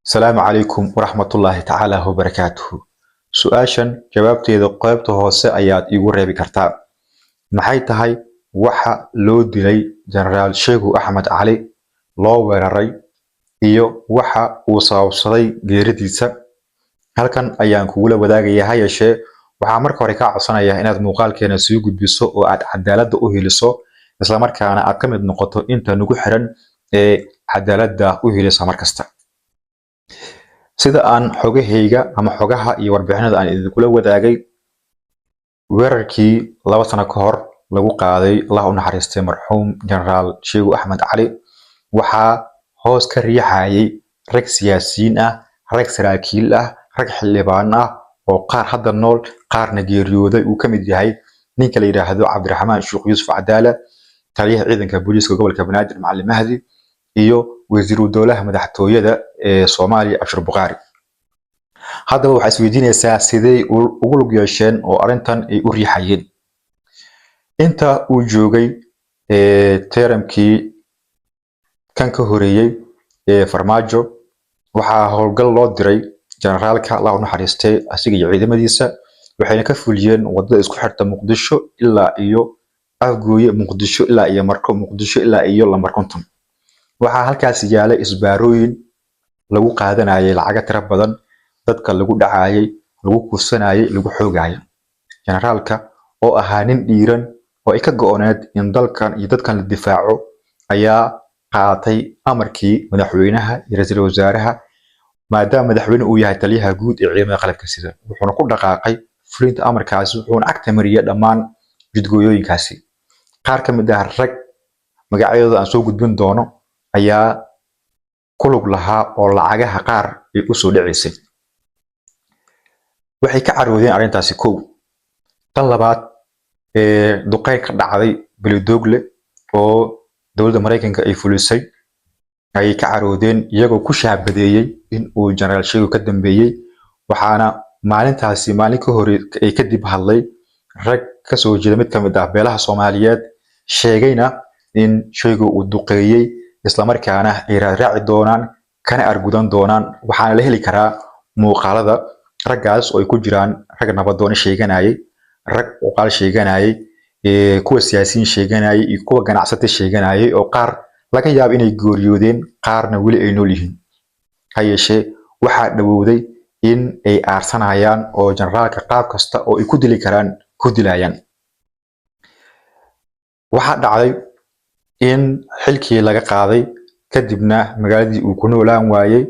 السلام عليكم ورحمة الله تعالى وبركاته. سؤاشن جوابتي إذا قيبته هو سأيات يقول ربي كرتاب محيط هاي وحا لو دلي جنرال شيخو أحمد علي لو ورري إيو وحا وصاوصدي جيرديسا هل كان أيان كولا وداقيا هاي الشيء وحا مركو ركاع عصانيا إناد مقال كينا سيوغو بيسو وعاد عدالة أهيلسو إسلا مركا أنا أكمد نقطو إنتا نقو حرن عدالة أهيلسا مركستا sida aan xogahayga ama xogaha iyo warbixinada aan idinkula wadaagay weerarkii 2 sano ka hor lagu qaaday Allah u naxariistay marxuum Generaal Sheikh Ahmed Ali waxa hoos ka riixayay rag siyaasiyiin ah, rag saraakiil ah, rag xildhibaan ah oo qaar hadda nool qaarna geeriyooday uu ka mid yahay ninka la yiraahdo Cabdiraxmaan Sheikh Yuusuf Cadaala taliyaha ciidanka booliiska gobolka Banaadir Macalin Mahdi iyo wasiiru dowlaha madaxtooyada ee Soomaaliya Abshir Buqaari haddaba waxay isweydiinaysaa sidee ugu lug yeesheen oo arintan ay u riixayeen inta uu joogay teeramkii kan ka horeeyay farmaajo waxaa howlgal loo diray generaalka Allah u naxariistay asiga iyo ciidamadiisa waxayna ka fuliyeen wadada isku xirta Muqdisho ilaa iyo Afgooye Muqdisho ilaa iyo Marko Muqdisho ilaa iyo Lambar Konton waxaa halkaas yaalay isbaarooyin lagu qaadanayay lacag tiro badan dadka lagu dhacayay lagu kusanayay lagu xoogayay generaalka oo ahaa nin dhiiran oo ay ka go'oneed in dalkan iyo dadkan la difaaco ayaa qaatay amarkii madaxweynaha iyo ra'iisul wasaaraha maadaama madaxweynuhu uu yahay taliyaha guud ee ciidamada qalabka sida wuxuuna ku dhaqaaqay fulinta amarkaasi wuxuuna agta mariyay dhammaan jidgooyooyinkaasi qaar ka mid ah rag magacyadooda aan soo gudbin doono ayaa ku lug lahaa oo lacagaha qaar ay u soo dhaceysay waxay ka caroodeen arintaasi koow tan labaad duqeyn ka dhacday Beledoogle oo dowladda Mareykanka ay fulisay ay ka caroodeen iyagoo ku shaabadeeyay in uu Generaal Sheikh ka dambeeyay waxaana maalintaasi maalin ka hor ay ka dib hadlay rag ka soo jeeda mid ka mid ah beelaha Soomaaliyeed sheegayna in Sheikh uu duqeeyay isla markaana ay raaci doonaan kana argudan doonaan waxaana la heli karaa muuqaalada raggaas oo ay ku jiraan rag nabadoon sheeganayay rag uqaal sheeganayay kuwa siyaasiyiin sheeganayay iyo kuwa ganacsato sheeganayay oo qaar laga yaabo inay gooriyoodeen qaarna weli ay nool yihiin hayeeshee waxaa dhawowday in ay aarsanayaan oo generaalka qaab kasta oo ay ku dili karaan ku dilayaan waxaa dhacday in xilkii laga qaaday kadibna magaaladii uu ku noolaan waayay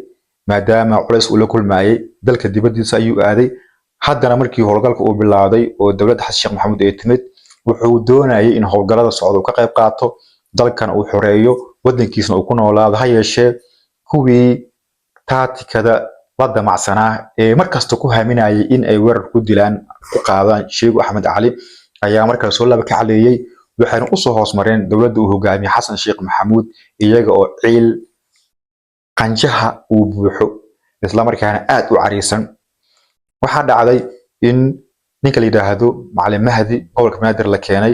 maadaama culays uu la kulmayay dalka dibadiisa ayuu aaday haddana markii howlgalka uu bilowday oo dowladda Xasan Sheikh Maxamuud ay timid wuxuu doonayay in howlgallada socdo ka qayb qaato dalkan uu xoreeyo wadankiisna uu ku noolaado ha yeeshee kuwii taatikada la damacsanaa ee markasta ku haaminayay in ay weerar ku dilaan ku qaadaan Sheikh Ahmed Ali ayaa markaa soo laba ka caleeyay waxayna u soo hoos mareen dowladda uu hogaamiyo Xasan Sheikh Maxamuud iyaga oo ciil qanjaha uu buuxo isla markaana aad u cariisan waxaa dhacday in ninka la yiraahdo Macalin Mahdi gobolka Banaadir la keenay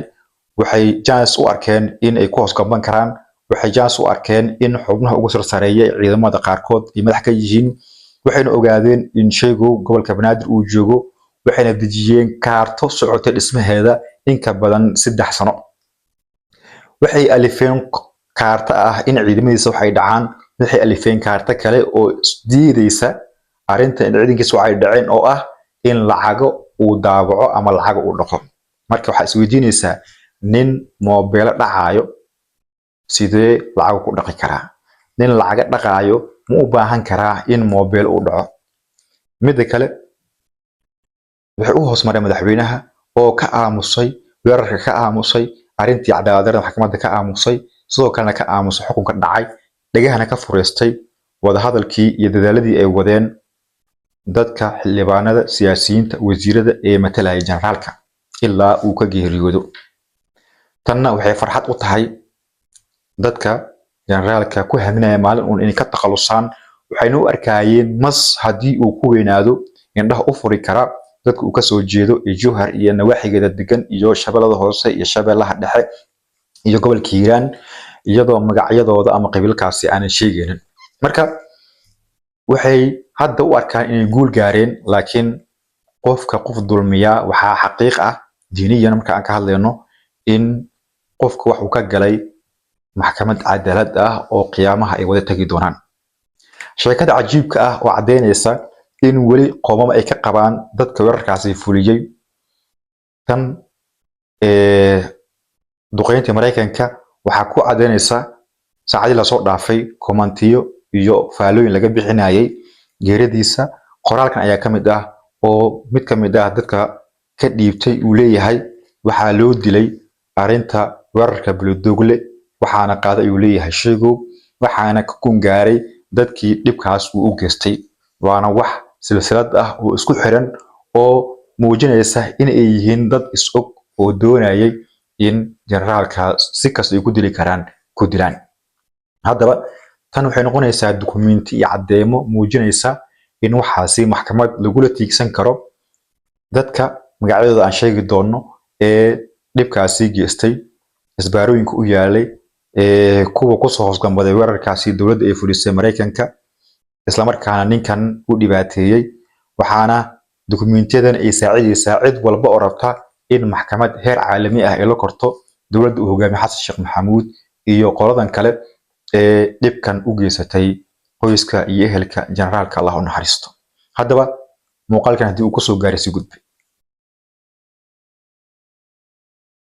waxay chance u arkeen in ay ku hoos gaban karaan waxay chance u arkeen in xubnaha ugu sarsareeyay ciidamada qaarkood ay madax ka yihiin waxayna ogaadeen in Sheikh gobolka Banaadir uu joogo waxayna dejiyeen kaarto socotay dhismaheeda in ka badan 3 sano waxay alifeen kaarta ah in ciidamadiisa waxay dhacaan waxay alifeen kaarta kale oo diidaysa arinta in ciidankiisu ay dhaceen oo ah in lacago uu daabaco ama lacago uu dhaqo marka waxa isweydiinaysaa nin mobile dhacayo sidee lacag ku dhaqi karaa nin lacag dhaqayo ma u baahan karaa in mobile uu dhaco mid kale wuxuu u hoos maray madaxweynaha oo ka aamusay weerarka ka aamusay arintii cadaaladda maxkamadda ka aamusay sidoo kalena ka aamusay xukunka dhacay dhagahana ka fureystay wada hadalkii iyo dadaaladii ay wadeen dadka xildhibaanada siyaasiyiinta wasiirada ee matalaya generaalka ilaa uu ka geeriyoodo tanna waxay farxad u tahay dadka generaalka ku haminaya maalin uun inay ka takhalusaan waxayna u arkayeen mas haddii uu ku weynaado indhaha u furi kara dadka uu ka soo jeedo ee Jowhar iyo nawaaxigeeda degan iyo shabeellada hoose iyo shabeellaha dhexe iyo gobolka Hiiraan iyadoo magacyadooda ama qabiilkaasi aan sheegaynin marka waxay hadda u arkaan inay guul gaareen laakiin qofka qof dulmiya waxaa xaqiiq ah diiniyan marka aan ka hadlayno in qofka wax uu ka galay maxkamad cadaalad ah oo qiyaamaha ay wada tagi doonaan sheekada cajiibka ah oo cadeynaysa in weli qoomama ay ka qabaan dadka weerarkaasi fuliyay tan duqeynta Mareykanka waxaa ku cadeynaysa saacadii la soo dhaafay komantiyo iyo faalooyin laga bixinayay geeridiisa qoraalkan ayaa kamid ah oo mid kamid ah dadka ka dhiibtay uu leeyahay waxaa loo dilay arinta weerarka Beledoogle waxaana qaaday uu leeyahay sheego waxaana ka gaaray dadkii dhibkaas uu u geystay waana wax silsilad ah oo isku xiran oo muujinaysa in ay yihiin dad is-og oo doonayay in generaalka si kasta ay ku dili karaan ku dilaan haddaba tan waxay noqonaysaa dukumeenti iyo cadeymo muujinaysa in waxaasi maxkamad lagula tiigsan karo dadka magacyadooda aan sheegi doono ee dhibkaasi geystay isbaarooyinka u yaalay kuwa ku soo hoosgambaday weerarkaasi dowladda ay fulisay Mareykanka isla markaana ninkan u dhibaateeyay waxaana dukumeentiyadan ay saacidaysaa cid walba oo rabta in maxkamad heer caalami ah ay la korto dowladda uu hogaamiyo Xasan Sheekh Maxamuud iyo qoladan kale ee dhibkan u geysatay qoyska iyo ehelka generaalka Allah u naxariisto haddaba muuqaalkan hadii uu ku soo gaaray si gudbi